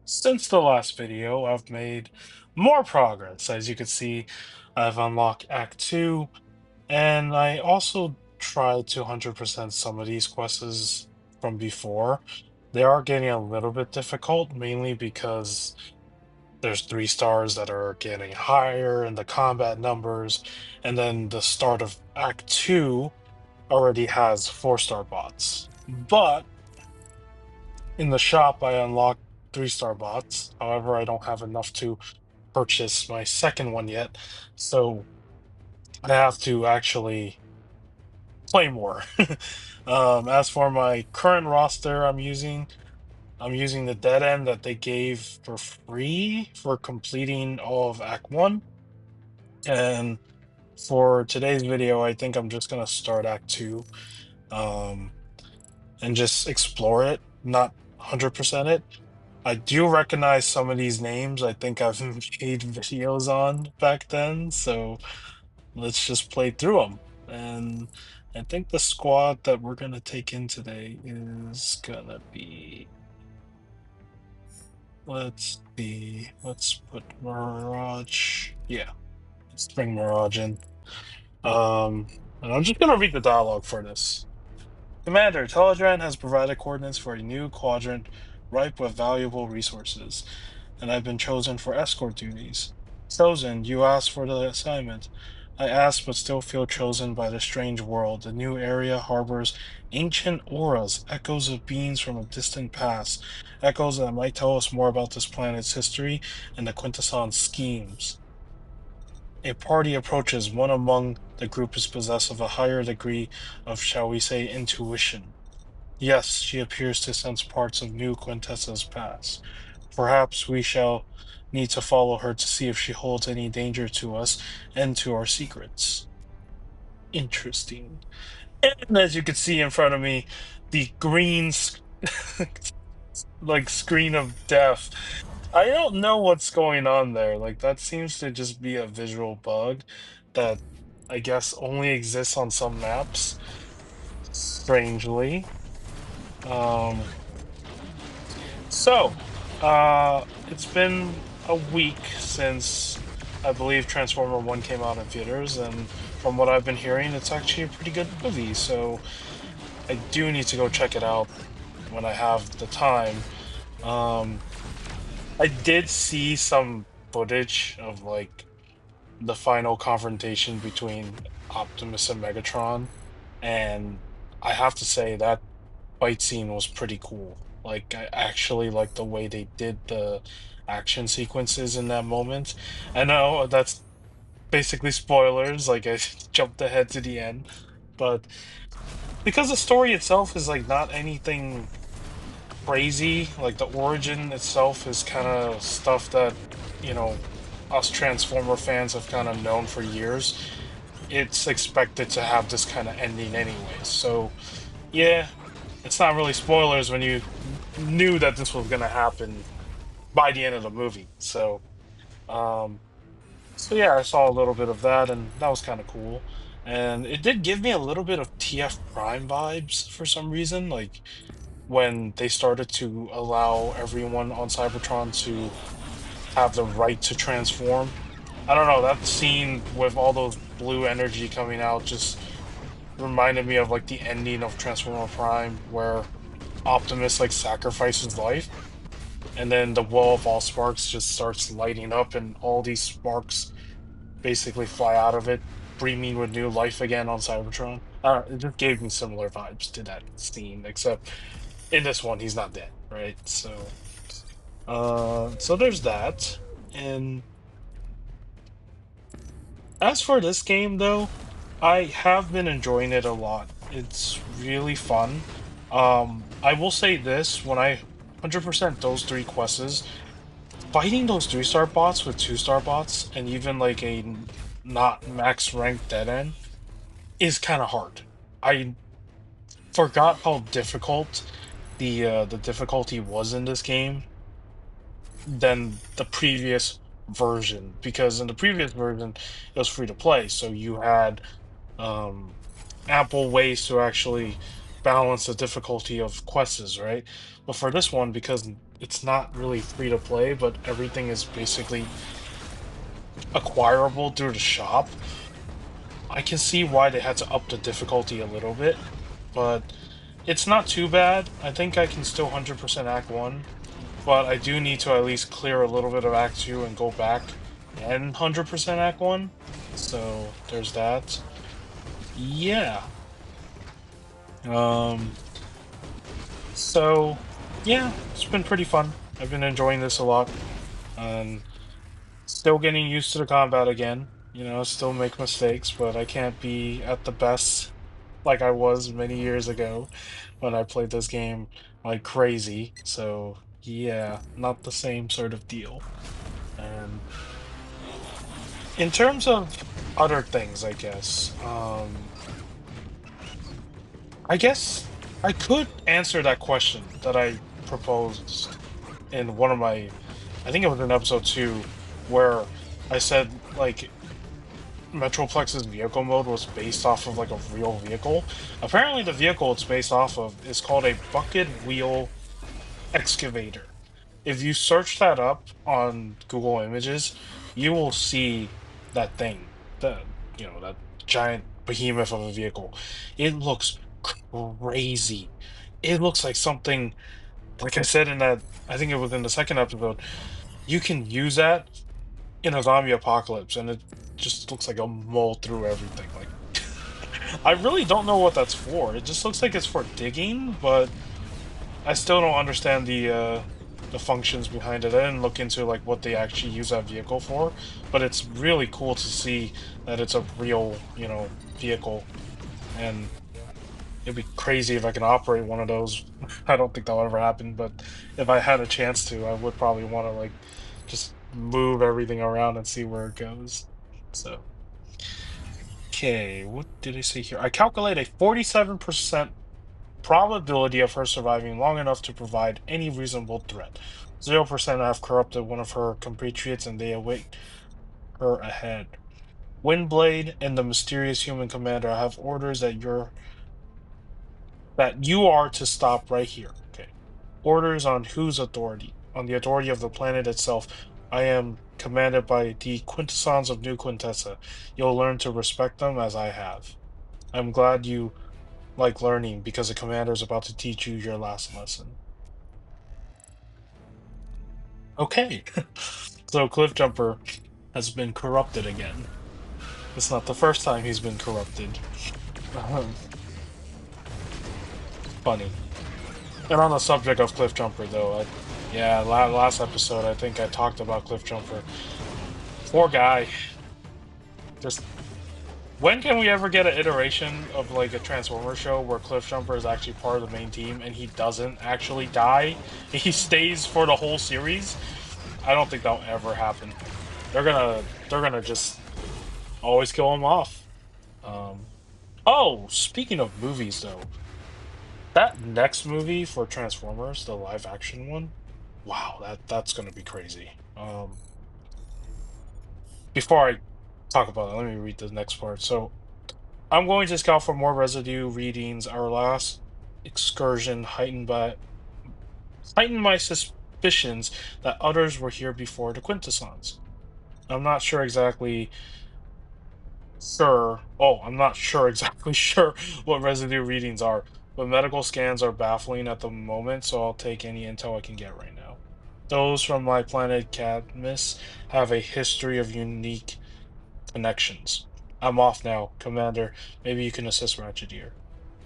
Since the last video, I've made more progress. As you can see, I've unlocked Act 2, and I also tried to 100% some of these quests from before. They are getting a little bit difficult, mainly because there's 3 stars that are getting higher in the combat numbers, and then the start of Act 2 already has 4-star bots. But in the shop, I unlocked 3-star bots. However, I don't have enough to purchase my second one yet, so I have to actually play more. As for my current roster, I'm using the dead end that they gave for free for completing all of Act 1. And for today's video, I think I'm just gonna start Act 2, um, and just explore it, not 100% it. I do recognize some of these names. I think I've made videos on back then, so let's just play through them. And I think the squad that we're gonna take in today is gonna be. Let's see. Let's put Mirage. Yeah, let's bring Mirage in. Um, and I'm just gonna read the dialogue for this. Commander, Teledran has provided coordinates for a new quadrant ripe with valuable resources, and I've been chosen for escort duties. Chosen, you asked for the assignment. I asked but still feel chosen by the strange world. The new area harbors ancient auras, echoes of beings from a distant past, echoes that might tell us more about this planet's history and the Quintesson schemes. A party approaches. One among the group is possessed of a higher degree of, shall we say, intuition. Yes, she appears to sense parts of new Quintessa's past. Perhaps we shall need to follow her to see if she holds any danger to us and to our secrets. Interesting. And as you can see in front of me, the green like screen of death. I don't know what's going on there. Like that seems to just be a visual bug that I guess only exists on some maps, strangely. Um So, it's been a week since I believe Transformer 1 came out in theaters, and from what I've been hearing, it's actually a pretty good movie. So, I do need to go check it out when I have the time. Um, I did see some footage of like the final confrontation between Optimus and Megatron, and I have to say that fight scene was pretty cool. Like I actually like the way they did the action sequences in that moment. I know that's basically spoilers, like I jumped ahead to the end, but because the story itself is like not anything crazy, like the origin itself is kind of stuff that, you know, us Transformer fans have kind of known for years. It's expected to have this kind of ending anyways. So, yeah, it's not really spoilers when you knew that this was going to happen by the end of the movie. Um, so yeah, I saw a little bit of that, and that was kind of cool. And it did give me a little bit of TF Prime vibes for some reason, like when they started to allow everyone on Cybertron to have the right to transform. I don't know, that scene with all those blue energy coming out just reminded me of like the ending of Transformer Prime, where Optimus like sacrifices life, and then the wall of all sparks just starts lighting up, and all these sparks basically fly out of it, breathing with new life again on Cybertron. It just gave me similar vibes to that scene, except in this one he's not dead, right? So there's that. And as for this game, though, I have been enjoying it a lot. It's really fun. I will say this: when I 100% those 3 quests, fighting those 3-star bots with 2-star bots, and even like a not max rank dead end, is kind of hard. I forgot how difficult the difficulty was in this game than the previous version, because in the previous version it was free to play, so you had um ample ways to actually balance the difficulty of quests, right? But for this one, because it's not really free to play, but everything is basically acquirable through the shop. I can see why they had to up the difficulty a little bit, but it's not too bad. I think I can still 100% Act 1, but I do need to at least clear a little bit of Act 2 and go back and 100% Act 1. So there's that. Yeah. Um, so yeah, it's been pretty fun. I've been enjoying this a lot. And still getting used to the combat again. Still make mistakes, but I can't be at the best like I was many years ago when I played this game like crazy. So yeah, not the same sort of deal. And in terms of other things, I guess I could answer that question that I proposed in one of my, I think it was in episode 2, where I said like Metroplex's vehicle mode was based off of like a real vehicle. Apparently, the vehicle it's based off of is called a bucket wheel excavator. If you search that up on Google Images, you will see that thing, that giant behemoth of a vehicle. It looks crazy. It looks like something, like I said in that, I think it was in the second episode, you can use that in a zombie apocalypse, and it just looks like a mole through everything. Like, I really don't know what that's for. It just looks like it's for digging, but I still don't understand the functions behind it. I didn't look into like what they actually use that vehicle for, but it's really cool to see that it's a real, vehicle, and it'd be crazy if I can operate one of those. I don't think that'll ever happen, but if I had a chance to, I would probably want to like just move everything around and see where it goes. So, okay, what did I say here? I calculate a 47% probability of her surviving long enough to provide any reasonable threat. 0% have corrupted one of her compatriots and they await her ahead. Windblade and the mysterious human commander have orders that you are to stop right here. Okay. Orders on whose authority? On the authority of the planet itself. I am commanded by the quintessons of New Quintessa. You'll learn to respect them as I have. I'm glad you like learning because the commander is about to teach you your last lesson. Okay. So Cliffjumper has been corrupted again. It's not the first time he's been corrupted. Ahem. Funny. And on the subject of Cliffjumper, though, yeah, last episode I think I talked about Cliffjumper. Poor guy. Just when can we ever get an iteration of like a Transformer show where Cliffjumper is actually part of the main team and he doesn't actually die? He stays for the whole series? I don't think that'll ever happen. They're gonna just always kill him off. Um, oh, speaking of movies though, that next movie for Transformers, the live action one, wow, that's gonna be crazy. Before I talk about it, let me read the next part. So I'm going to scout for more residue readings. Our last excursion heightened my suspicions that others were here before the Quintessons. I'm not sure exactly sure. Oh, I'm not sure exactly sure what residue readings are, but medical scans are baffling at the moment, so I'll take any intel I can get right now. Those from my planet Cadmus have a history of unique connections. I'm off now, Commander. Maybe you can assist Ratchet here.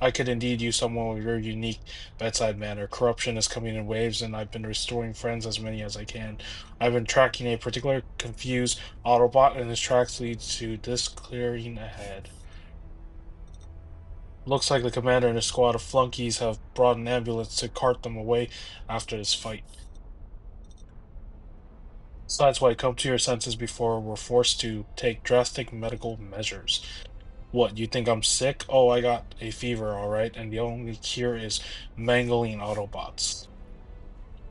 I could indeed use someone with your unique bedside manner. Corruption is coming in waves, and I've been restoring friends as many as I can. I've been tracking a particular confused Autobot, and his tracks lead to this clearing ahead. Looks like the commander and his squad of flunkies have brought an ambulance to cart them away after this fight. So that's why come to your senses before we're forced to take drastic medical measures. What, you think I'm sick? Oh, I got a fever, all right, and the only cure is mangling Autobots.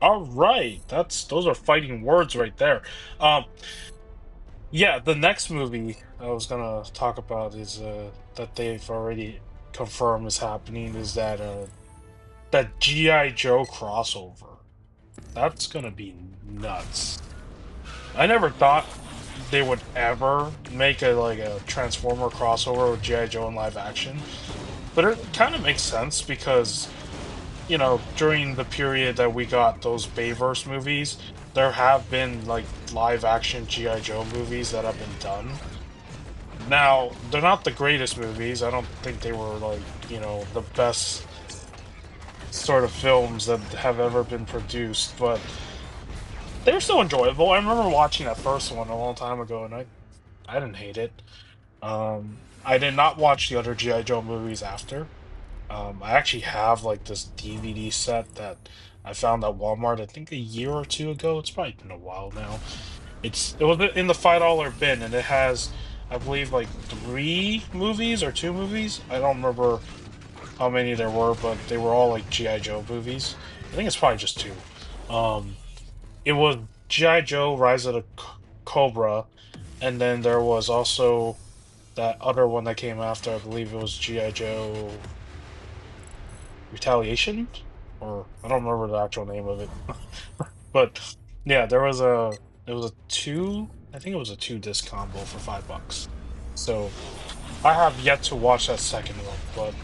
All right, those are fighting words right there. Um, yeah, the next movie I was gonna talk about is that they've already confirmed is happening is that G.I. Joe crossover. That's gonna be nuts. I never thought they would ever make a like a Transformer crossover with G.I. Joe in live action. But it kind of makes sense because, during the period that we got those Bayverse movies, there have been like live action G.I. Joe movies that have been done. Now, they're not the greatest movies. I don't think they were like, the best sort of films that have ever been produced, but they're still enjoyable. I remember watching that first one a long time ago, and I didn't hate it. I did not watch the other GI Joe movies after. I actually have like this DVD set that I found at Walmart, I think a year or two ago. It's probably been a while now. It was in the $5 bin, and it has, I believe, like three movies or two movies. I don't remember how many there were, but they were all like GI Joe movies. I think it's probably just two. Um, it was GI Joe: Rise of the Cobra, and then there was also that other one that came after. I believe it was GI Joe Retaliation, or I don't remember the actual name of it. But yeah, it was a two. I think it was a two disc combo for $5. So I have yet to watch that second one, but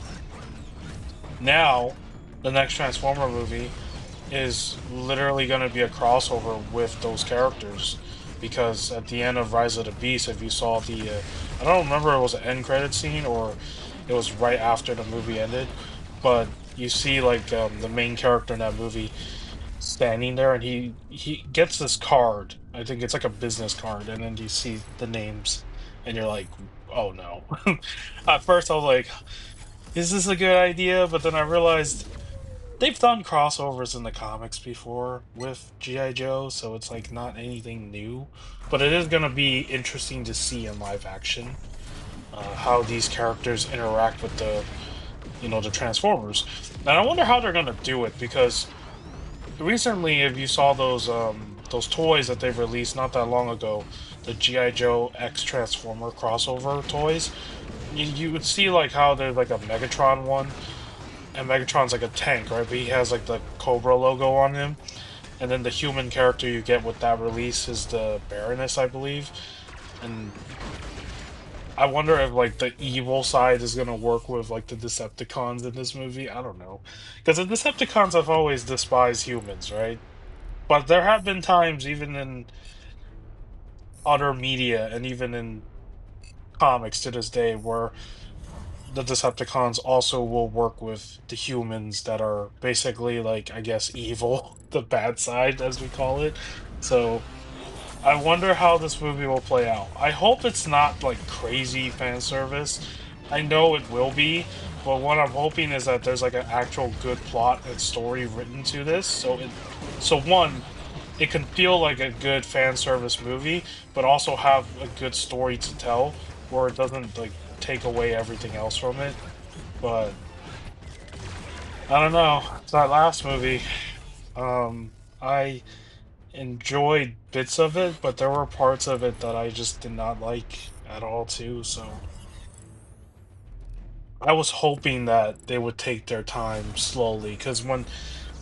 now the next Transformer movie is literally going to be a crossover with those characters, because at the end of Rise of the Beast, if you saw I don't remember if it was an end credit scene or it was right after the movie ended, but you see like the main character in that movie standing there, and he gets this card. I think it's like a business card, and then you see the names, and you're like, oh no. At first, I was like, is this a good idea? But then I realized they've done crossovers in the comics before with G.I. Joe, so it's like not anything new. But it is going to be interesting to see in live action how these characters interact with the Transformers. And I wonder how they're going to do it, because recently, if you saw those toys that they've released not that long ago, the GI Joe X Transformer crossover toys, you would see like how there's like a Megatron one, and Megatron's like a tank, right? But he has like the Cobra logo on him, and then the human character you get with that release is the Baroness, I believe. And I wonder if like the evil side is gonna work with like the Decepticons in this movie. I don't know, because the Decepticons have always despised humans, right? But there have been times, even in other media and even in comics to this day, where the Decepticons also will work with the humans that are basically, like, I guess, evil, the bad side, as we call it. So I wonder how this movie will play out. I hope it's not like crazy fan service. I know it will be, but what I'm hoping is that there's like an actual good plot and story written to this. So one, it can feel like a good fan service movie, but also have a good story to tell, where it doesn't like take away everything else from it. But I don't know. It's that last movie. I enjoyed bits of it, but there were parts of it that I just did not like at all too. So I was hoping that they would take their time slowly, because when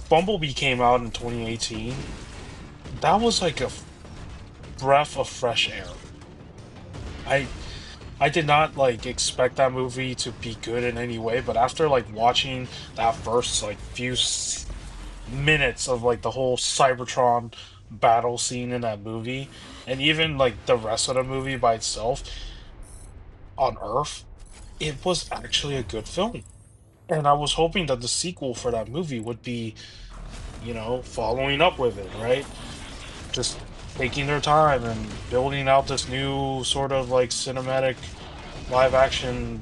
Bumblebee came out in 2018, that was like a breath of fresh air. I I did not like expect that movie to be good in any way, but after like watching that first like few minutes of like the whole Cybertron battle scene in that movie, and even like the rest of the movie by itself on Earth, it was actually a good film. And I was hoping that the sequel for that movie would be, following up with it, right? Just taking their time and building out this new sort of like cinematic live action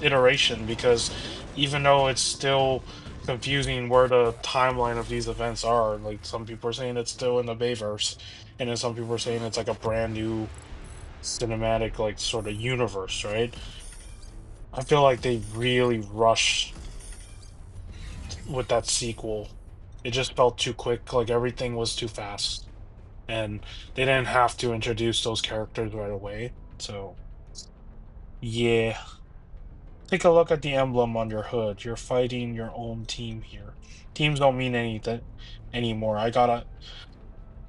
iteration, because even though it's still confusing where the timeline of these events are, like some people are saying it's still in the Bayverse, and then some people are saying it's like a brand new cinematic like sort of universe, right? I feel like they really rushed with that sequel. It just felt too quick, like everything was too fast, and they didn't have to introduce those characters right away. So yeah. Take a look at the emblem on your hood. You're fighting your own team here. Teams don't mean anything anymore. I got a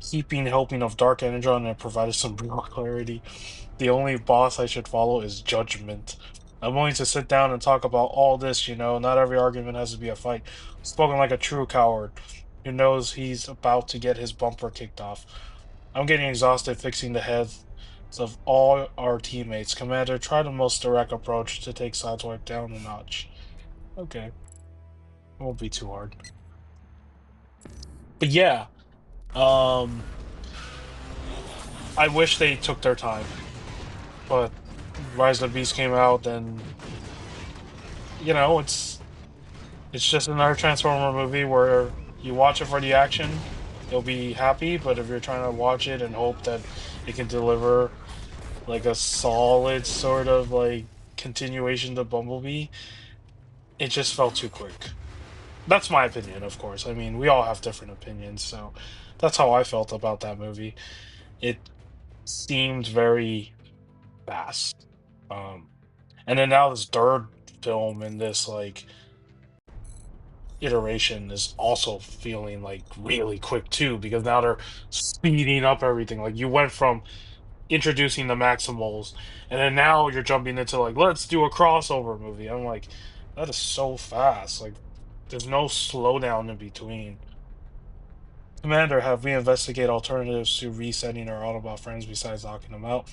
heaping helping of Dark Energon and provided some real clarity. The only boss I should follow is judgment. I'm willing to sit down and talk about all this, you know. Not every argument has to be a fight. Spoken like a true coward who knows he's about to get his bumper kicked off. I'm getting exhausted fixing the heads of all our teammates. Commander, try the most direct approach to take Sideswipe down a notch. Okay, it won't be too hard. But yeah, um, I wish they took their time. But Rise of the Beast came out, and it's just another Transformer movie where you watch it for the action, you'll be happy. But if you're trying to watch it and hope that it can deliver like a solid sort of like continuation to Bumblebee, it just felt too quick. That's my opinion, of course. I mean, we all have different opinions, so that's how I felt about that movie. It seemed very fast. Um, and then now this third film in this like iteration is also feeling like really quick too, because now they're speeding up everything. Like you went from introducing the Maximals, and then now you're jumping into like, let's do a crossover movie. I'm like, that is so fast. Like, there's no slowdown in between. Commander, have we investigate alternatives to resetting our Autobot friends besides knocking them out?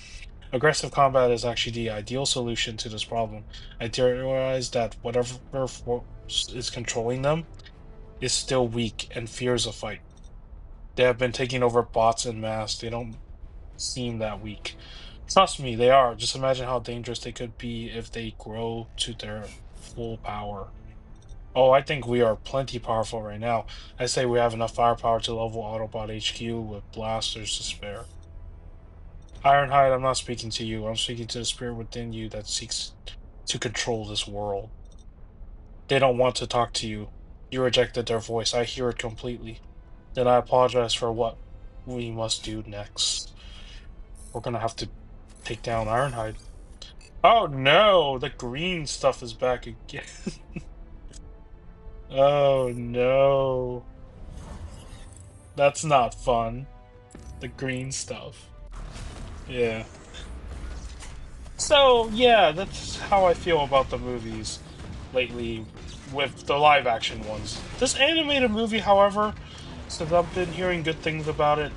Aggressive combat is actually the ideal solution to this problem. I theorize that whatever force is controlling them is still weak and fears a fight. They have been taking over bots en masse. They don't seem that weak. Trust me, they are. Just imagine how dangerous they could be if they grow to their full power. Oh, I think we are plenty powerful right now. I say we have enough firepower to level Autobot HQ with blasters to spare. Ironhide, I'm not speaking to you. I'm speaking to the spirit within you that seeks to control this world. They don't want to talk to you. You rejected their voice. I hear it completely. Then I apologize for what we must do next. We're gonna have to take down Ironhide. Oh no, the green stuff is back again. Oh no. That's not fun. The green stuff. Yeah. So, yeah, that's how I feel about the movies lately with the live action ones. This animated movie, however, since I've been hearing good things about it,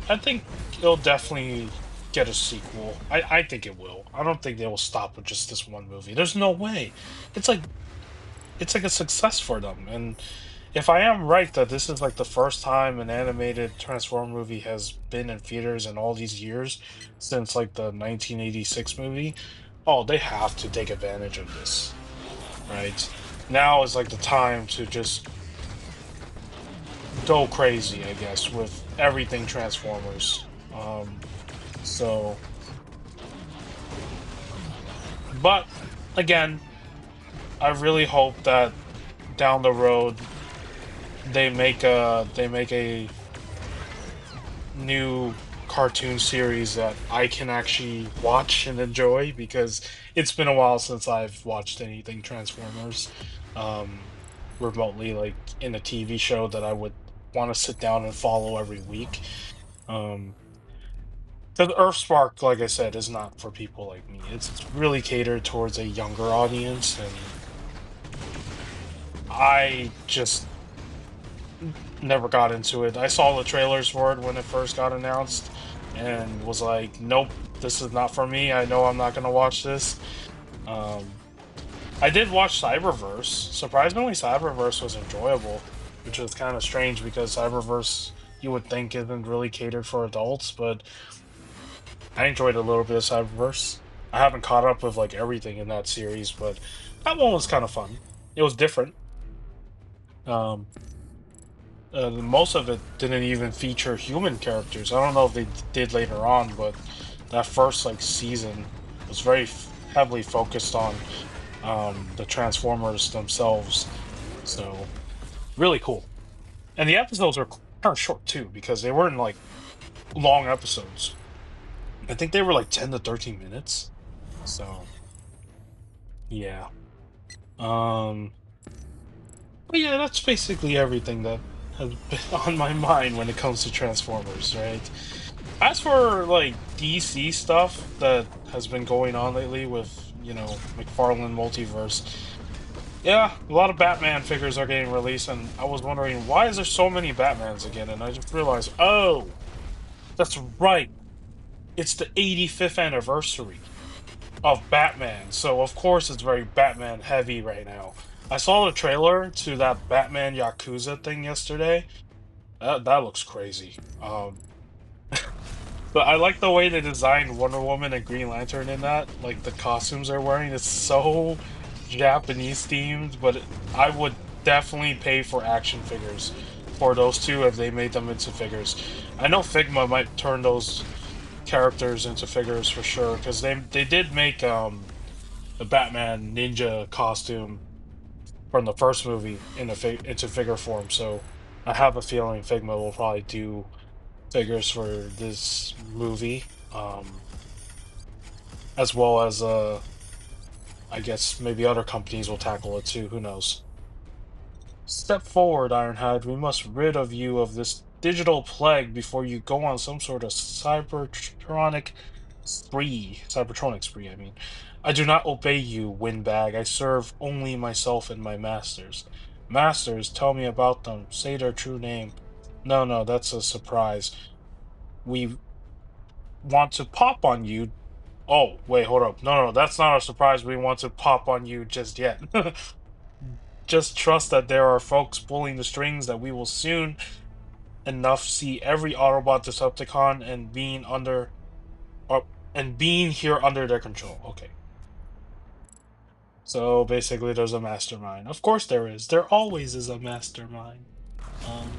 I think it'll definitely get a sequel. I think it will. I don't think they will stop with just this one movie. There's no way. It's like it's like a success for them. And if I am right that this is like the first time an animated Transformer movie has been in theaters in all these years since like the 1986 movie, oh, they have to take advantage of this, right? Now is like the time to just go crazy, I guess, with everything Transformers. So, but again, I really hope that down the road they make a new cartoon series that I can actually watch and enjoy because it's been a while since I've watched anything Transformers remotely, like in a TV show that I would want to sit down and follow every week. Um, because Earthspark, like I said, is not for people like me. It's really catered towards a younger audience, and I just never got into it. I saw the trailers for it when it first got announced and was like, nope, this is not for me. I know I'm not going to watch this. Um, I did watch Cyberverse. Surprisingly, Cyberverse was enjoyable, which was kind of strange because Cyberverse you would think isn't really catered for adults, but I enjoyed a little bit of Cyberverse. I haven't caught up with like everything in that series, but that one was kind of fun. It was different. Um, most of it didn't even feature human characters. I don't know if they did later on, but that first like season was very heavily focused on the Transformers themselves. So really cool. And the episodes were kind of short too because they weren't like long episodes. I think they were like 10 to 13 minutes. So Yeah. Um, but yeah, that's basically everything that has been on my mind when it comes to Transformers, right? As for like DC stuff that has been going on lately with, McFarlane Multiverse, yeah, a lot of Batman figures are getting released, and I was wondering why is there so many Batmans again? And I just realized, oh, that's right. It's the 85th anniversary of Batman, so of course it's very Batman heavy right now. I saw the trailer to that Batman Yakuza thing yesterday. That looks crazy. But I like the way they designed Wonder Woman and Green Lantern in that. Like the costumes they're wearing, it's so Japanese themed, but I would definitely pay for action figures for those two if they made them into figures. I know Figma might turn those characters into figures for sure because they did make the Batman ninja costume from the first movie into figure form. So I have a feeling Figma will probably do figures for this movie, as well as I guess maybe other companies will tackle it too. Who knows? Step forward, Ironhide. We must rid of you of this digital plague before you go on some sort of cybertronic spree, I mean. I do not obey you, windbag. I serve only myself and my masters. Masters, tell me about them. Say their true name. No, no, that's a surprise. We want to pop on you. Oh, wait, hold up. No, no, that's not a surprise. We want to pop on you just yet. Just trust that there are folks pulling the strings that we will soon enough see every Autobot Decepticon or, and being here under their control. Okay. So basically there's a mastermind. Of course there is. There always is a mastermind. Um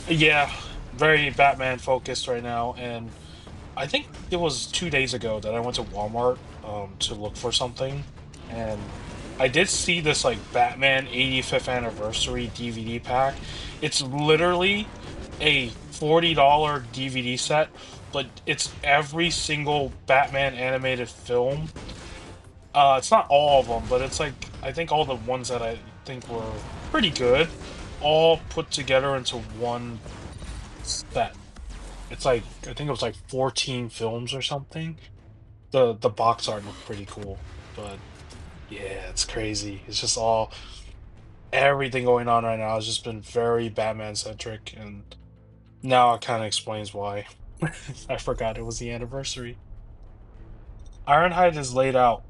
yeah, very Batman focused right now, and I think it was 2 days ago that I went to Walmart to look for something, and I did see this like Batman 85th anniversary DVD pack. It's literally a $40 DVD set, but it's every single Batman animated film. It's not all of them, but it's like I think all the ones that I think were pretty good, all put together into one set. It's like I think it was like 14 films or something. The box art looked pretty cool, but yeah, it's crazy. It's just all everything going on right now has just been very Batman centric, and now it kind of explains why. I forgot it was the anniversary. Ironhide is laid out.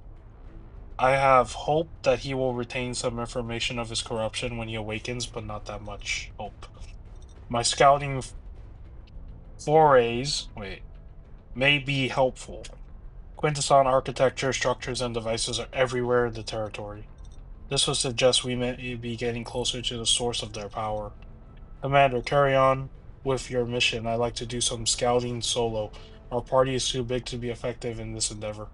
I have hope that he will retain some information of his corruption when he awakens, but not that much hope. My scouting forays, wait, may be helpful. Quintesson architecture, structures, and devices are everywhere in the territory. This would suggest we may be getting closer to the source of their power. Commander, carry on with your mission. I'd like to do some scouting solo. Our party is too big to be effective in this endeavor.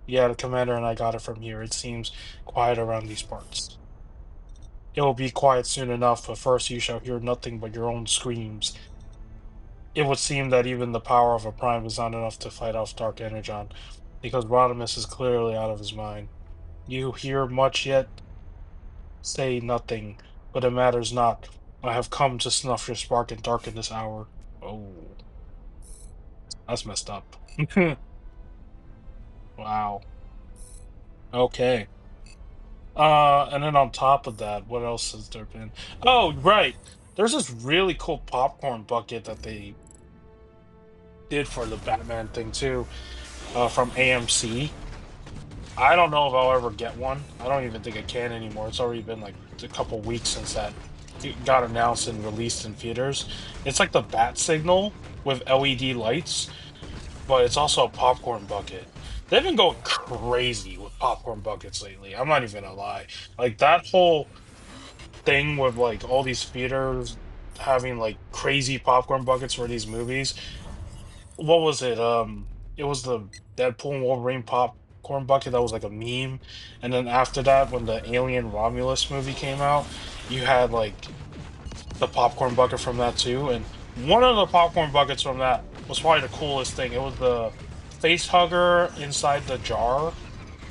Yeah, the commander and I got it from here. It seems quiet around these parts. It will be quiet soon enough, but first you shall hear nothing but your own screams. It would seem that even the power of a prime is not enough to fight off Dark Energon, because Rodimus is clearly out of his mind. You hear much yet? Say nothing, but it matters not. I have come to snuff your spark and darken this hour. Oh, that's messed up. Wow. Okay. And then on top of that, what else has there been? Oh, right. There's this really cool popcorn bucket that they did for the Batman thing too, from AMC. I don't know if I'll ever get one. I don't even think I can anymore. It's already been like a couple weeks since that it got announced and released in theaters. It's like the bat signal with LED lights, but it's also a popcorn bucket. They've been going crazy with popcorn buckets lately. I'm not even gonna lie. Like that whole thing with like all these theaters having like crazy popcorn buckets for these movies. What was it? It was the Deadpool and Wolverine popcorn bucket that was like a meme. And then after that, when the Alien Romulus movie came out, you had like the popcorn bucket from that too. And one of the popcorn buckets from that was probably the coolest thing. It was the face hugger inside the jar.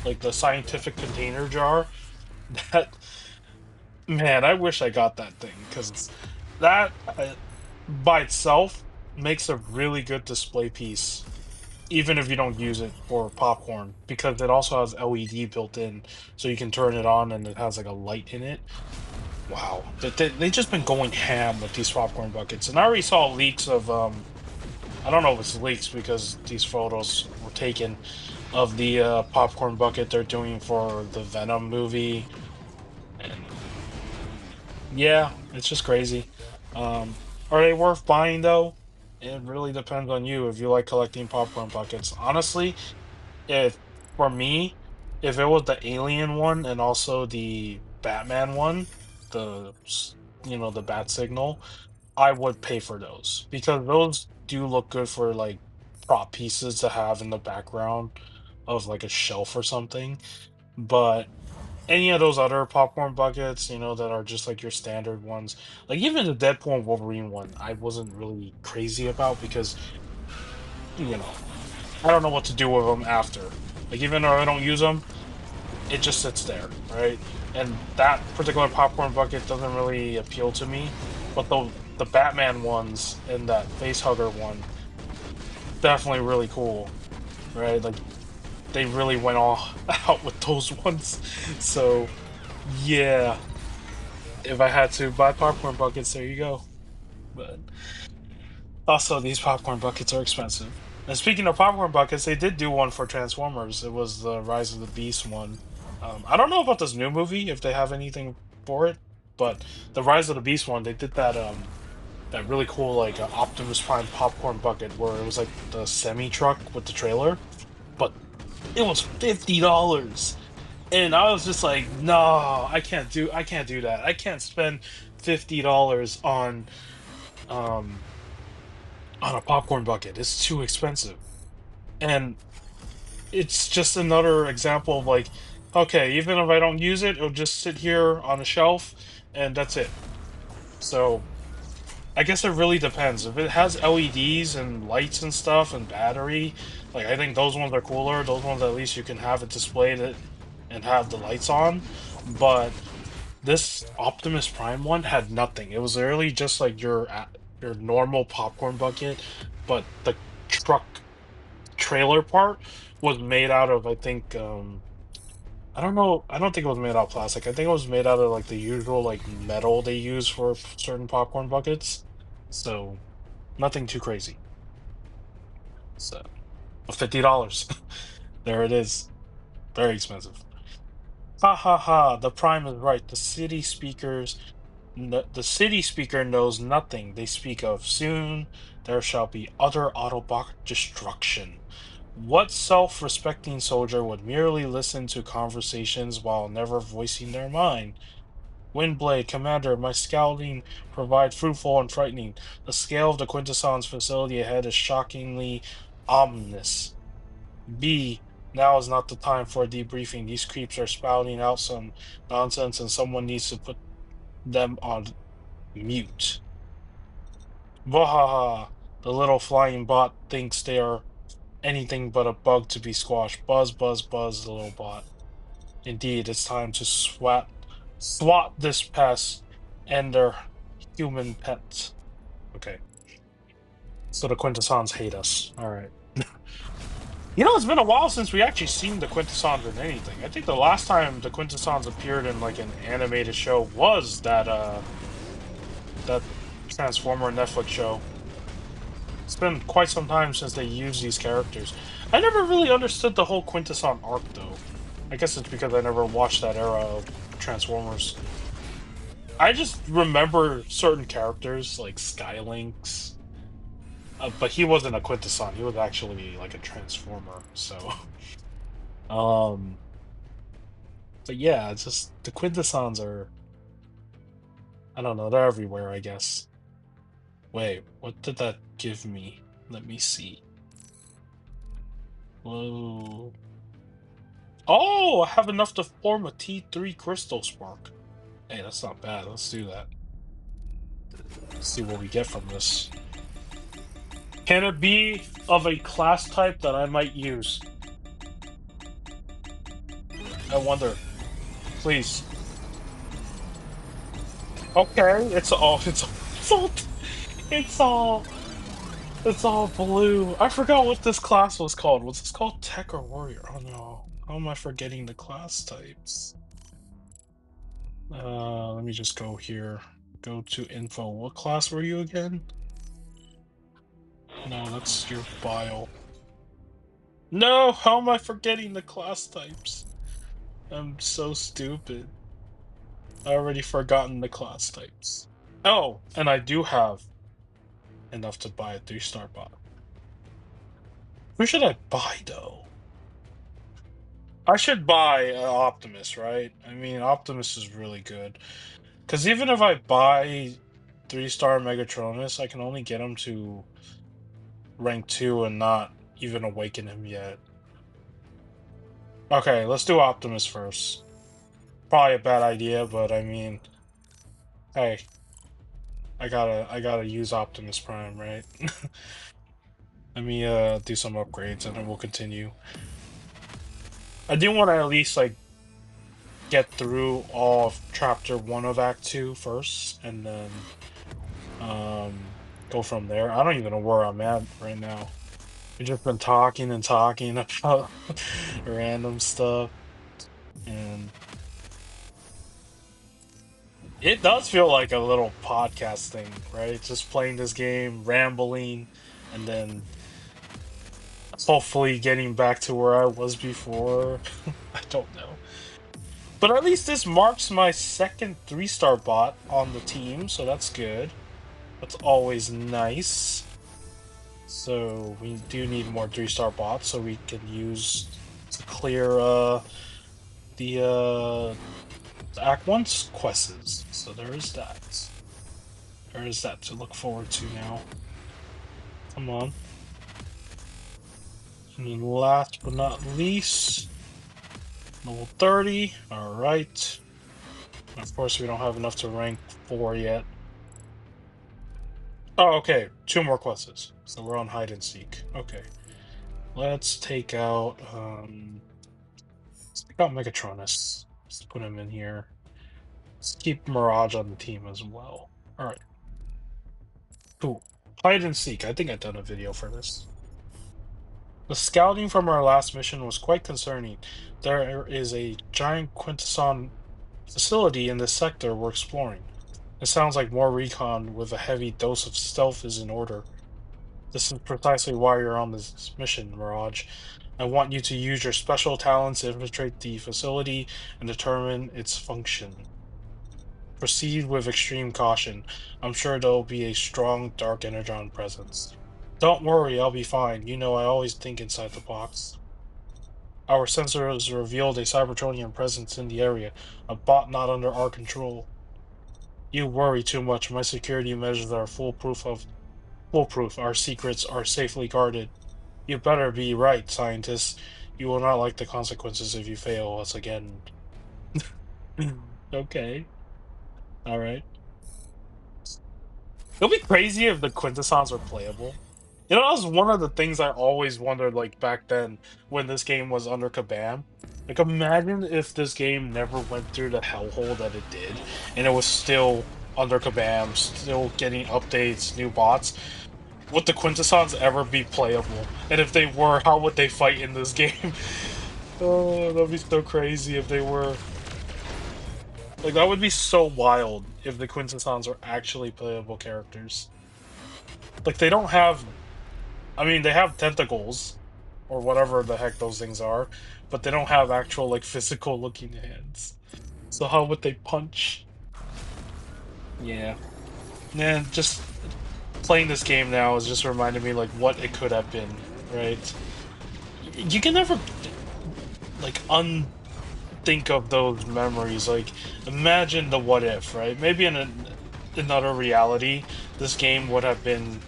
like the scientific container jar. That man, I wish I got that thing because that by itself makes a really good display piece, even if you don't use it for popcorn, because it also has LED built in, so you can turn it on and it has like a light in it. Wow, they just been going ham with these popcorn buckets, and I already saw leaks of I don't know if it's leaks because these photos were taken of the popcorn bucket they're doing for the Venom movie, and yeah, it's just crazy. Are they worth buying though? It really depends on you if you like collecting popcorn buckets. Honestly, if for me, if it was the Alien one and also the Batman one, the Bat Signal, I would pay for those because those do look good for like prop pieces to have in the background of like a shelf or something. But any of those other popcorn buckets, that are just like your standard ones, like even the Deadpool and Wolverine one, I wasn't really crazy about because, you know, I don't know what to do with them after. Like even though I don't use them, it just sits there, right? And that particular popcorn bucket doesn't really appeal to me, but the Batman ones and that face hugger one definitely really cool, right? Like they really went all out with those ones. So yeah, if I had to buy popcorn buckets, there you go. But also, these popcorn buckets are expensive. And speaking of popcorn buckets, they did do one for Transformers. It was the Rise of the Beast one. I don't know about this new movie if they have anything for it, but the Rise of the Beast one, they did that really cool like Optimus Prime popcorn bucket where it was like the semi truck with the trailer, but it was $50. And I was just like, no, I can't do that. I can't spend $50 um on a popcorn bucket. It's too expensive. And it's just another example of like, okay, even if I don't use it, it'll just sit here on a shelf and that's it. So I guess it really depends. If it has LEDs and lights and stuff and battery, like I think those ones are cooler. Those ones at least you can have it displayed and have the lights on. But this Optimus Prime one had nothing. It was literally just like your normal popcorn bucket, but the truck trailer part was made out of, I think, I don't know, I don't think it was made out of plastic. I think it was made out of like the usual like metal they use for certain popcorn buckets. So nothing too crazy. So $50. There it is. Very expensive. Ha ha ha, the Prime is right. The city speaker knows nothing they speak of. Soon there shall be utter Autobot destruction. What self-respecting soldier would merely listen to conversations while never voicing their mind? Windblade, Commander, my scouting provide fruitful and frightening. The scale of the Quintessence facility ahead is shockingly ominous. B, now is not the time for a debriefing. These creeps are spouting out some nonsense and someone needs to put them on mute. Wahaha! The little flying bot thinks they are anything but a bug to be squashed. Buzz, buzz, buzz, the little bot. Indeed, it's time to swat this pest and their human pets. Okay, so the Quintessons hate us. All right. It's been a while since we actually seen the Quintessons in anything. I think the last time the Quintessons appeared in like an animated show was that Transformer Netflix show. It's been quite some time since they used these characters. I never really understood the whole Quintesson arc, though. I guess it's because I never watched that era of Transformers. I just remember certain characters, like Skylynx, but he wasn't a Quintesson. He was actually like a Transformer, so... Um, but yeah, it's just... The Quintessons are... I don't know, they're everywhere, I guess. Wait, what did that give me? Let me see. Whoa. Oh, I have enough to form a T3 crystal spark. Hey, that's not bad. Let's do that. Let's see what we get from this. Can it be of a class type that I might use? I wonder. Please. Okay, it's all, it's all blue. I forgot what this class was called. Was this called Tech or Warrior? Oh no. How am I forgetting the class types? Let me just go here. Go to info. What class were you again? No, that's your bio. No, how am I forgetting the class types? I'm so stupid. I already forgotten the class types. Oh, and I do have enough to buy a 3-star bot. Who should I buy though? I should buy Optimus, right? I mean, Optimus is really good. Because even if I buy 3-star Megatronus, I can only get him to rank 2 and not even awaken him yet. Okay, let's do Optimus first. Probably a bad idea, but I mean, hey, I gotta use Optimus Prime, right? Let me do some upgrades and then we'll continue. I do want to at least like get through all of chapter 1 of Act 2 first and then go from there. I don't even know where I'm at right now. We've just been talking and talking about random stuff, and it does feel like a little podcast thing, right? Just playing this game, rambling, and then hopefully getting back to where I was before. I don't know. But at least this marks my second 3-star bot on the team, so that's good. That's always nice. So we do need more 3-star bots so we can use to clear the Act 1's quests. So there is that. There is that to look forward to now. Come on. And then last but not least, level 30. Alright. Of course we don't have enough to rank 4 yet. Oh, okay. 2 more quests. So we're on hide and seek. Okay. Let's take out Megatronus. Let's put him in here. Let's keep Mirage on the team as well. Alright. Cool. Hide and seek. I think I've done a video for this. The scouting from our last mission was quite concerning. There is a giant Quintesson facility in this sector we're exploring. It sounds like more recon with a heavy dose of stealth is in order. This is precisely why you're on this mission, Mirage. I want you to use your special talents to infiltrate the facility and determine its function. Proceed with extreme caution. I'm sure there'll be a strong dark energon presence. Don't worry, I'll be fine. You know I always think inside the box. Our sensors revealed a Cybertronian presence in the area, a bot not under our control. You worry too much. My security measures are foolproof. Our secrets are safely guarded. You better be right, scientists. You will not like the consequences if you fail us again. Okay. Alright. It'll be crazy if the Quintessons were playable. You know, that was one of the things I always wondered, like, back then, when this game was under Kabam. Like, imagine if this game never went through the hellhole that it did, and it was still under Kabam, still getting updates, new bots. Would the Quintessons ever be playable? And if they were, how would they fight in this game? Oh, that'd be so crazy if they were. Like, that would be so wild if the Quintessons were actually playable characters. Like, they don't have... I mean, they have tentacles, or whatever the heck those things are, but they don't have actual, like, physical-looking hands. So how would they punch? Yeah. Man, just playing this game now is just reminding me, like, what it could have been, right? You can never, like, think of those memories. Like, imagine the what if, right? Maybe in another reality, this game would have been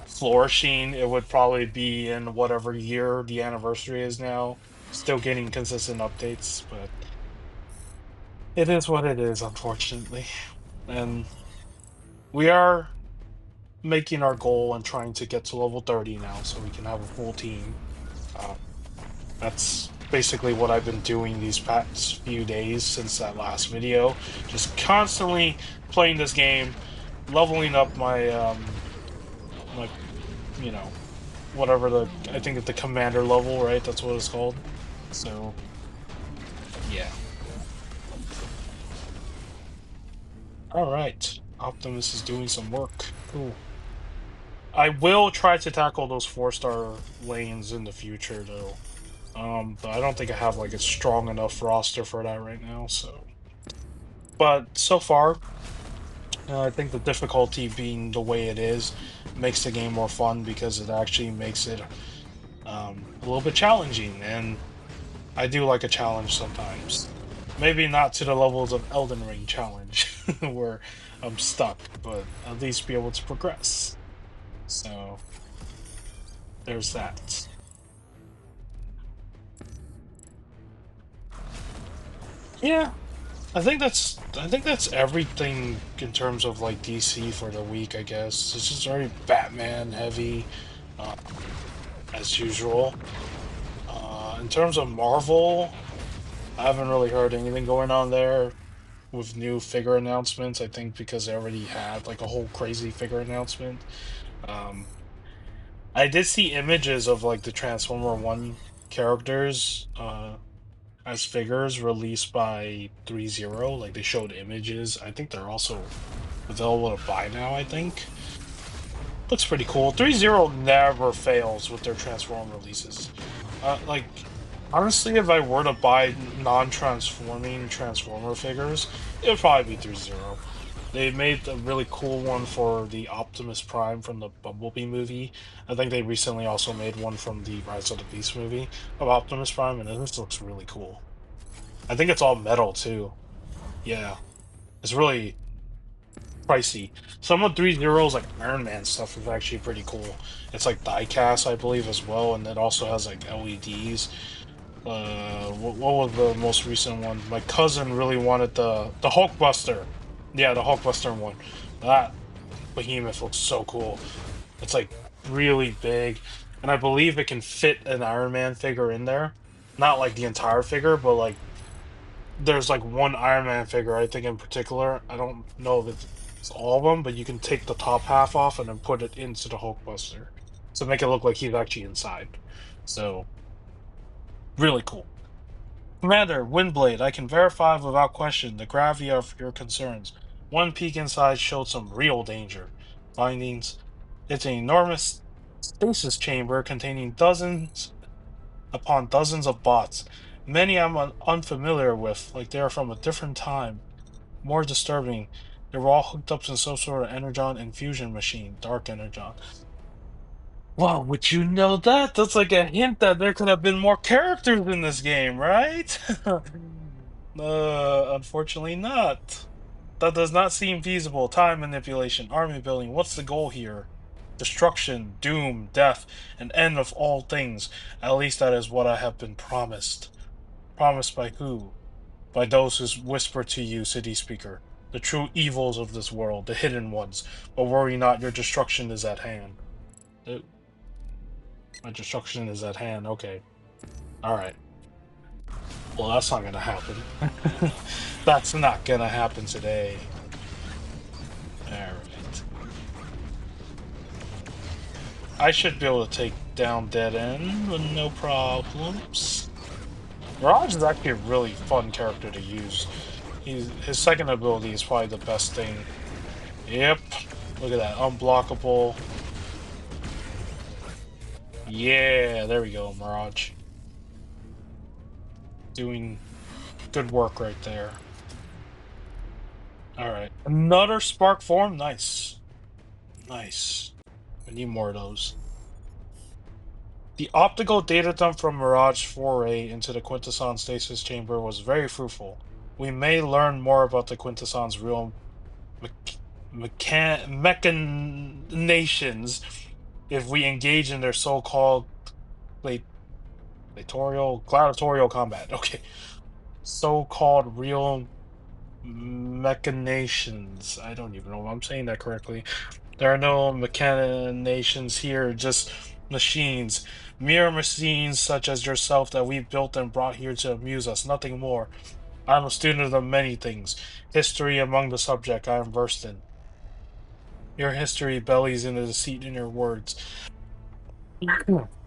flourishing. It would probably be in whatever year the anniversary is now, still getting consistent updates, but it is what it is, unfortunately. And we are making our goal and trying to get to level 30 now so we can have a full team. Uh, that's basically what I've been doing these past few days since that last video. Just constantly playing this game, leveling up my you know whatever I think it's the commander level, right? That's what it's called. So yeah. All right. Optimus is doing some work. Cool. I will try to tackle those 4-star lanes in the future though. But I don't think I have like a strong enough roster for that right now, so but so far, I think the difficulty being the way it is makes the game more fun because it actually makes it a little bit challenging, and I do like a challenge sometimes. Maybe not to the levels of Elden Ring challenge where I'm stuck, but at least be able to progress. So there's that. Yeah, I think that's everything in terms of like DC for the week, I guess. It's just very Batman heavy, uh, as usual. In terms of Marvel, I haven't really heard anything going on there with new figure announcements. I think because they already had like a whole crazy figure announcement. Um, I did see images of like the Transformer One characters, as figures released by 3.0. Like they showed images. I think they're also available to buy now, I think. Looks pretty cool. 3.0 never fails with their Transform releases. Like, honestly, if I were to buy non-transforming Transformer figures, it would probably be 3.0. They made a really cool one for the Optimus Prime from the Bumblebee movie. I think they recently also made one from the Rise of the Beast movie of Optimus Prime, and this looks really cool. I think it's all metal too. Yeah, it's really pricey. Some of 3.0's like Iron Man stuff is actually pretty cool. It's like die cast, I believe, as well, and it also has like LEDs. What was the most recent one? My cousin really wanted the Hulkbuster. Yeah, the Hulkbuster one. That behemoth looks so cool. It's like really big, and I believe it can fit an Iron Man figure in there. Not like the entire figure, but like there's like one Iron Man figure, I think in particular. I don't know if it's all of them, but you can take the top half off and then put it into the Hulkbuster to make it look like he's actually inside. So, really cool. Commander, Windblade, I can verify without question the gravity of your concerns. One peek inside showed some real danger. Findings: it's an enormous stasis chamber containing dozens upon dozens of bots. Many I'm unfamiliar with, like they are from a different time. More disturbing, they were all hooked up to some sort of energon infusion machine, dark energon. Wow, would you know that? That's like a hint that there could have been more characters in this game, right? Unfortunately not. That does not seem feasible. Time manipulation, army building. What's the goal here? Destruction, doom, death, and end of all things. At least that is what I have been promised. Promised by who? By those who whisper to you, city speaker, the true evils of this world, the hidden ones. But worry not, your destruction is at hand. Uh, My destruction is at hand. Okay. Alright. Well, that's not gonna happen. That's not gonna happen today. Alright. I should be able to take down Dead End with no problems. Mirage is actually a really fun character to use. His second ability is probably the best thing. Yep. Look at that. Unblockable. Yeah, there we go, Mirage. Doing good work right there. Alright. Another spark form? Nice. Nice. We need more of those. The optical data dump from Mirage foray into the Quintesson stasis chamber was very fruitful. We may learn more about the Quintesson's real machinations if we engage in their so-called gladiatorial combat. Okay. So-called real machinations. I don't even know if I'm saying that correctly. There are no machinations here, just machines, mere machines such as yourself that we built and brought here to amuse us, nothing more. I am a student of many things, history among the subject I am versed in. Your history bellies in the deceit in your words.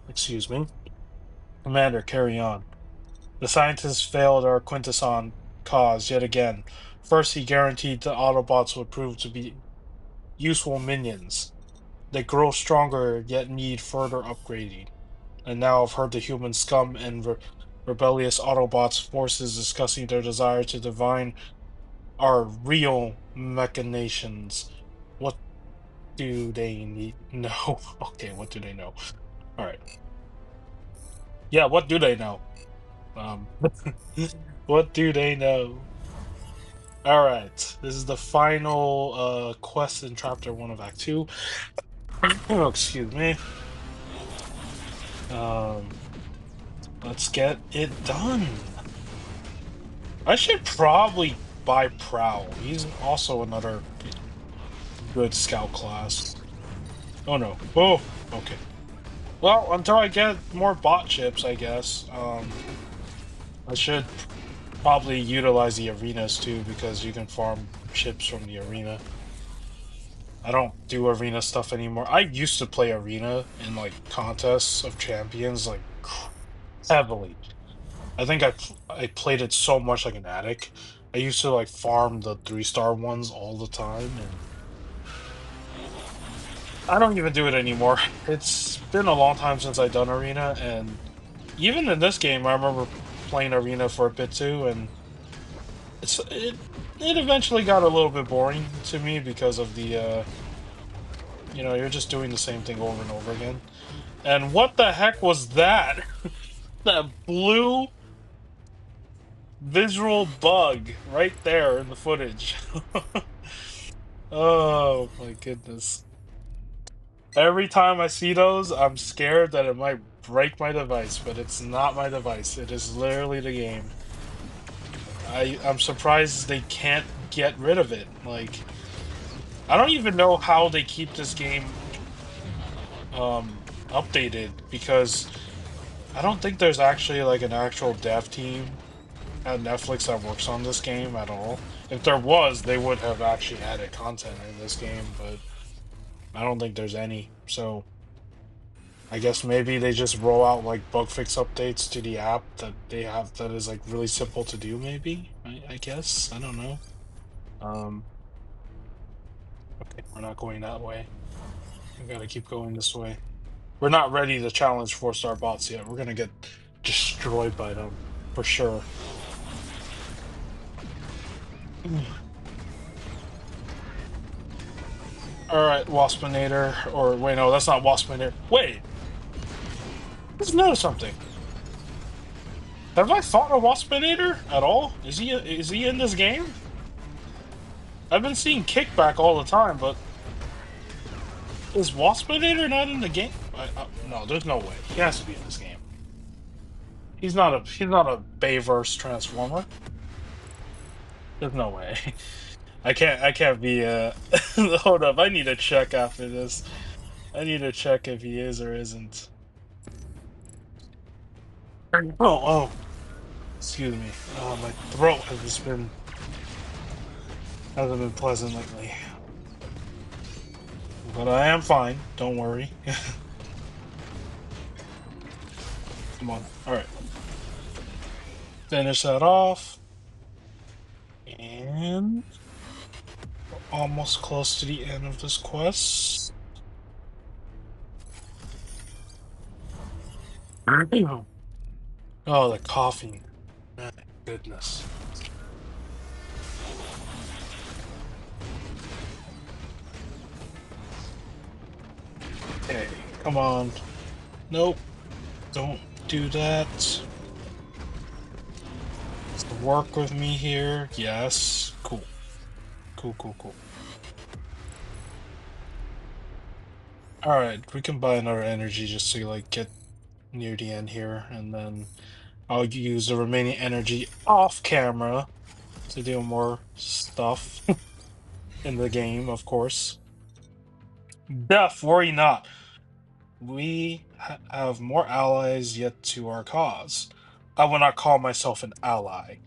Excuse me. Commander, carry on. The scientists failed our Quintesson cause yet again. First, he guaranteed the Autobots would prove to be useful minions. They grow stronger, yet need further upgrading. And now I've heard the human scum and rebellious Autobots forces discussing their desire to divine our real machinations. What do they need know? Okay, what do they know? All right. Yeah, what do they know? Um, what do they know? All right. This is the final quest in chapter 1 of Act 2. Oh, excuse me. Um, let's get it done. I should probably buy Prowl. He's also another good scout class. Oh no. Oh, okay. Well, until I get more bot chips, I guess. I should probably utilize the arenas too because you can farm chips from the arena. I don't do arena stuff anymore. I used to play arena in like contests of champions like heavily. I think I played it so much like an addict. I used to like farm the 3-star ones all the time, and I don't even do it anymore. It's been a long time since I've done arena, and even in this game, I remember playing arena for a bit too, and it eventually got a little bit boring to me because of the you're just doing the same thing over and over again. And what the heck was that? That blue visual bug right there in the footage. Oh my goodness. Every time I see those, I'm scared that it might break my device, but it's not my device. It is literally the game. I'm surprised they can't get rid of it. Like, I don't even know how they keep this game updated because I don't think there's actually like an actual dev team at Netflix that works on this game at all. If there was, they would have actually added content in this game, but I don't think there's any. So I guess maybe they just roll out like bug fix updates to the app that they have that is like really simple to do, maybe. I guess. I don't know. Um okay, we're not going that way. We gotta keep going this way. We're not ready to challenge 4-star bots yet. We're gonna get destroyed by them for sure. Alright, Waspinator. Or wait, no, that's not Waspinator. Wait! Let's notice something. Have I fought a Waspinator at all? Is he in this game? I've been seeing Kickback all the time, but is Waspinator not in the game? No, there's no way. He has to be in this game. He's not a Bayverse Transformer. There's no way. I can't be hold up, I need to check after this. I need to check if he is or isn't. Oh, excuse me. My throat hasn't been pleasant lately. But I am fine, don't worry. Come on. Alright. Finish that off. And we're almost close to the end of this quest. Oh, the coughing. My goodness. Okay, come on. Nope. Don't do that. Work with me here. Yes. Cool. Cool, cool, cool. Alright, we can buy another energy just to like get near the end here, and then I'll use the remaining energy off camera to do more stuff in the game, of course. Death, worry not. have more allies yet to our cause. I will not call myself an ally,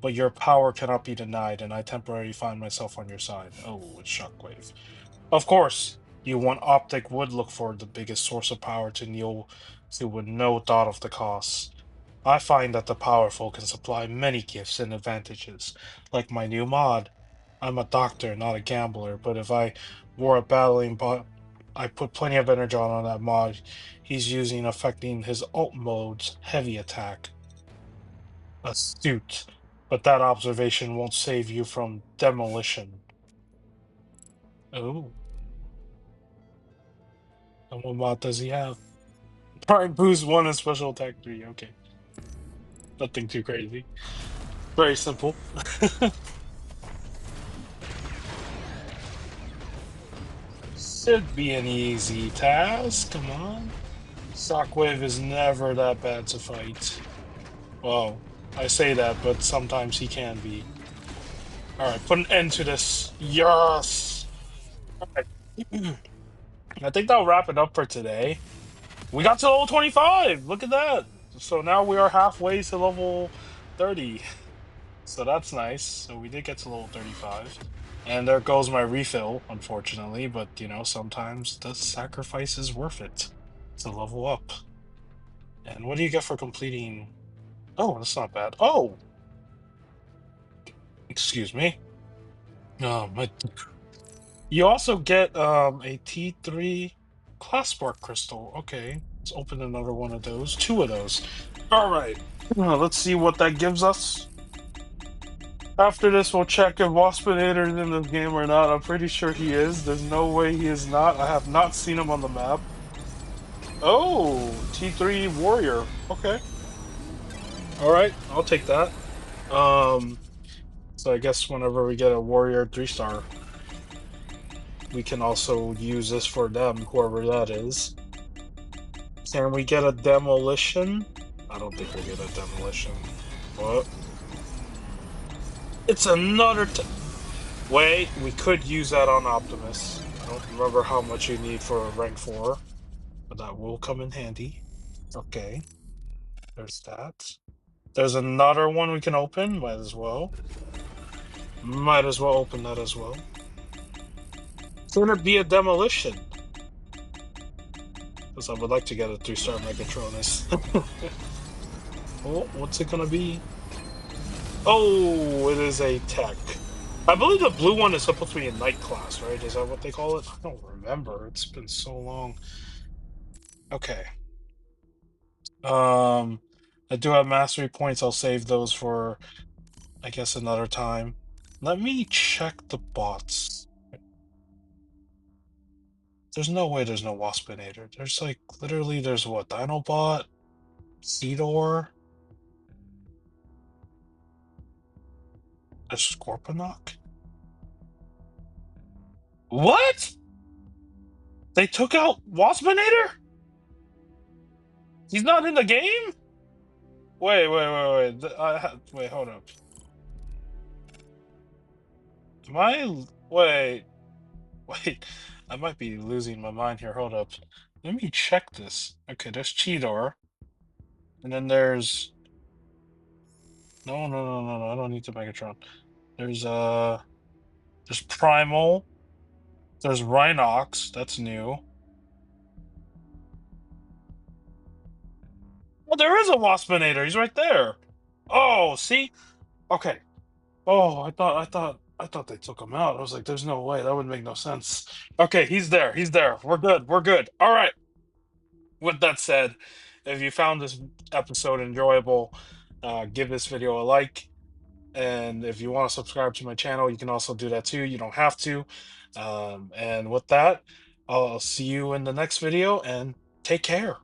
but your power cannot be denied, and I temporarily find myself on your side. Oh, it's Shockwave. Of course, you want Optic would look for the biggest source of power to kneel to with no thought of the costs. I find that the powerful can supply many gifts and advantages, like my new mod. I'm a doctor, not a gambler, but if I were a battling bot, I put plenty of energy on that mod he's using, affecting his alt mode's heavy attack. Astute, but that observation won't save you from demolition. Oh, and what mod does he have? Prime boost 1 and special attack 3. Okay, nothing too crazy. Very simple. Should be an easy task. Come on. Shockwave is never that bad to fight. Well, I say that, but sometimes he can be. Alright, put an end to this. Yes! Alright. I think that'll wrap it up for today. We got to level 25! Look at that! So now we are halfway to level 30. So that's nice. So we did get to level 35. And there goes my refill, unfortunately, but you know, sometimes the sacrifice is worth it to level up. And what do you get for completing? Oh, that's not bad. Oh, excuse me. My you also get a T3 class spark crystal. Okay, let's open another one of those. Two of those. All right. Let's see what that gives us. After this, we'll check if Waspinator is in this game or not. I'm pretty sure he is. There's no way he is not. I have not seen him on the map. Oh, T3 Warrior. Okay. All right, I'll take that. Um, so I guess whenever we get a Warrior 3-star, we can also use this for them, whoever that is. Can we get a demolition? I don't think we'll get a demolition. What? It's another wait, we could use that on Optimus. I don't remember how much you need for rank 4, but that will come in handy. Okay, there's that. There's another one we can open, might as well. Might as well open that as well. It's gonna be a demolition. Because I would like to get a 3-star Megatronus. Oh, what's it gonna be? Oh, it is a tech. I believe the blue one is supposed to be a night class, right? Is that what they call it? I don't remember. It's been so long. Okay. I do have mastery points. I'll save those for, I guess, another time. Let me check the bots. There's no way there's no Waspinator. There's like, literally, there's what? Dinobot? Seedor? There's Scorponok? What? They took out Waspinator? He's not in the game? Wait. Wait, hold up. Am I... Wait. Wait. I might be losing my mind here. Hold up. Let me check this. Okay, there's Cheetor. And then there's... No. I don't need the Megatron. There's, There's Primal. There's Rhinox. That's new. Oh, there is a Waspinator. He's right there. Oh, see? Okay. Oh, I thought they took him out. I was like, there's no way. That would make no sense. Okay, he's there. He's there. We're good. We're good. All right. With that said, if you found this episode enjoyable, give this video a like. And if you want to subscribe to my channel, you can also do that too. You don't have to. And with that, I'll see you in the next video and take care.